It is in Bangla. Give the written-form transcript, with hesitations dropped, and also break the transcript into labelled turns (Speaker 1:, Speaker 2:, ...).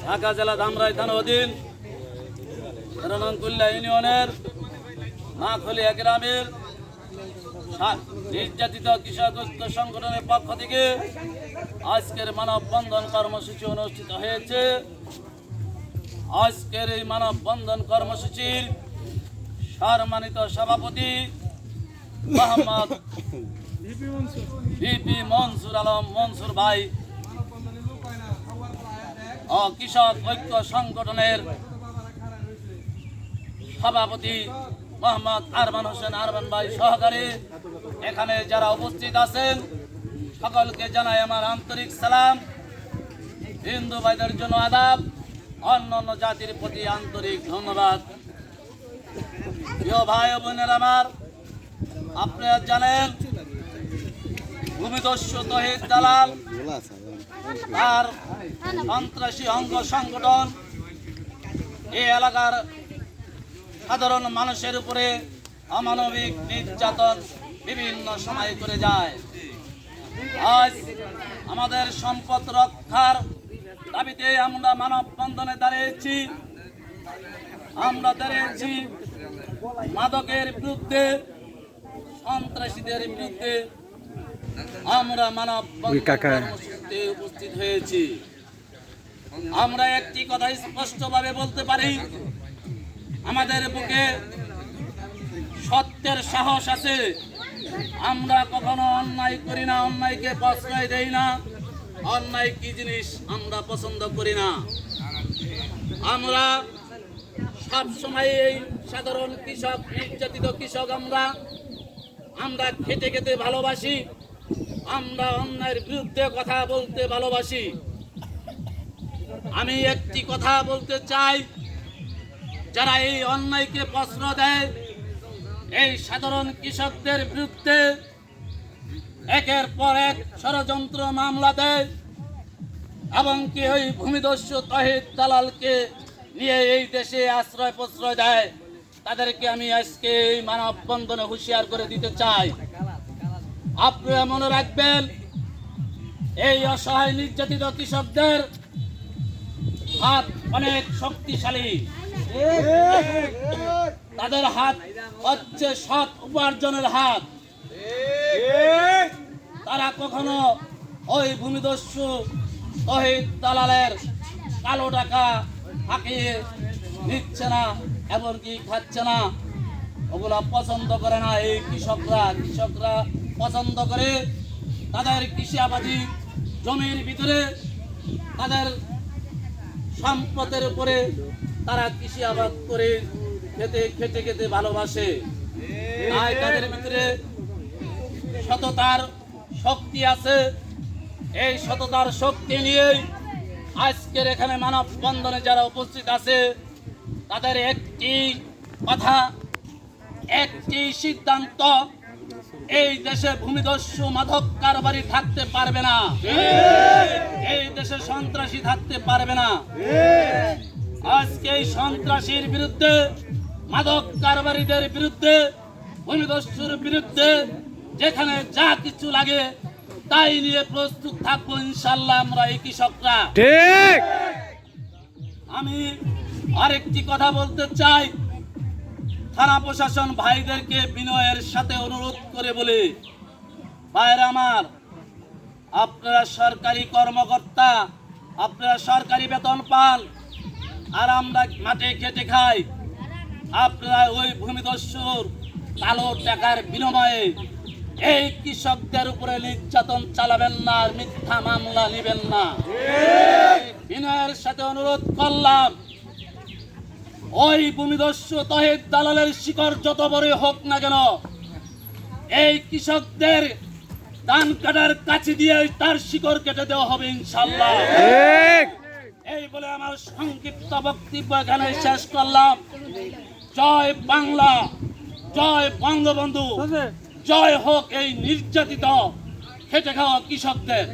Speaker 1: ঢাকা জেলা ধামরাই থানা অধীন রণকুল্লা ইউনিয়নের মাখলিয়া গ্রামের নির্যাতিত কৃষক ঐক্য সংগঠনের পক্ষ থেকে আজকের মানববন্ধন কর্মসূচি অনুষ্ঠিত হয়েছে। আজকের এই মানববন্ধন কর্মসূচির সম্মানিত সভাপতি মোহাম্মদ ভিপি মনসুর আলম মনসুর ভাই ও কৃষক ঐক্য সংগঠনের সভাপতি মোহাম্মদ আরমান হোসেন আরমান ভাই সহকারী এখানে যারা উপস্থিত আছেন সকলকে জানাই আমার আন্তরিক সালাম। হিন্দু ভাইদের জন্য আদাব, অন্যান্য জাতির প্রতি আন্তরিক ধন্যবাদ। প্রিয় ভাই ও বোনেরা আমার, আপনারা জানেন ভূমিদস্যু তহিদ দালাল আর সন্ত্রাসী অঙ্গ সংগঠন এই এলাকার সাধারণ মানুষের উপরে অমানবিক নির্যাতন বিভিন্ন সময় করে যায়। আজ আমাদের সম্পদ রক্ষার দাবিতে আমরা মানববন্ধনে দাঁড়িয়েছি। আমরা দাঁড়িয়েছি মাদকের বিরুদ্ধে, সন্ত্রাসীদের বিরুদ্ধে আমরা মানববন্ধনে উপস্থিত হয়েছি। আমরা একটি কথা স্পষ্টভাবে বলতে পারি, আমাদের বুকে সত্যের সাহস আছে। আমরা কখনো অন্যায় করি না, অন্যায়কে প্রশ্রয় দেই না। অন্যায় কি জিনিস আমরা পছন্দ করি না। আমরা সব সময় এই সাধারণ কৃষক, নির্যাতিত কৃষক আমরা খেতে খেতে ভালোবাসি। আমরা অন্যায়ের বিরুদ্ধে কথা বলতে ভালোবাসি। আমি একটি কথা বলতে চাই, যারা এই অন্যায়কে প্রশ্রয় দেয়, এই সাধারণ কৃষকদের বিরুদ্ধে একের পর এক ষড়যন্ত্র মামলা দেয় এবং কি ওই ভূমিদস্যু তহিদ দালালকে নিয়ে এই দেশে আশ্রয় প্রশ্রয় দেয়, তাদেরকে আমি আজকে এই মানববন্ধনে হুঁশিয়ার করে দিতে চাই। আপনারা মনে রাখবেন, এই অসহায় নির্যাতিত কৃষকদের হাত অনেক শক্তিশালী। তাদের হাত হচ্ছে সৎ উপার্জনের হাত। তারা কখনো ওই ভূমিদস্যু তহিদ দালালের কালো টাকা হাঁকিয়ে নিচ্ছে না, এমনকি খাচ্ছে না। ওগুলা পছন্দ করে না এই কৃষকরা পছন্দ করে তাদের কৃষি আবাদি জমির ভিতরে, তাদের সম্পদের উপরে তারা কৃষি আবাদ করে খেতে ভালোবাসে। তাই তাদের ভিতরে সততার শক্তি আছে। এই সততার শক্তি নিয়ে আজকের এখানে মানববন্ধনে যারা উপস্থিত আছে, তাদের একটি কথা, একটি সিদ্ধান্ত, এই দেশে ভূমিদস্যু মাদক কারবারি থাকতে পারবে না, এই দেশে সন্ত্রাসী থাকতে পারবে না। আজকে এই সন্ত্রাসীর বিরুদ্ধে, মাদক কারবারিদের বিরুদ্ধে, ভূমিদস্যুর বিরুদ্ধে যেখানে যা কিছু লাগে তাই নিয়ে প্রস্তুত থাকবো ইনশাল্লাহ আমরা এই কৃষকরা। ঠিক। আমি আরেকটি কথা বলতে চাই, থানা প্রশাসন ভাইদেরকে বিনয়ের সাথে অনুরোধ করে বলে, ভাইরা আমার, আপনারা সরকারি কর্মকর্তা, আপনারা সরকারি বেতন পান, আর আমরা মাঠে খেটে খাই। আপনারা ওই ভূমিদস্যুর কালো টাকার বিনিময়ে এই কৃষকদের উপরে নির্যাতন চালাবেন না, আর মিথ্যা মামলা নেবেন না। বিনয়ের সাথে অনুরোধ করলাম, ওই ভূমিদস্যু তহিদ দালালের শিকড় যত বড় হোক না কেন, এই কৃষকদের ধান কাটার কাছে দিয়ে তার শিকড় কেটে দেওয়া হবে ইনশাল্লাহ। এই বলে আমার সংক্ষিপ্ত বক্তব্য এখানে শেষ করলাম। জয় বাংলা, জয় বঙ্গবন্ধু, জয় হোক এই নির্যাতিত খেটে খাওয়া কৃষকদের।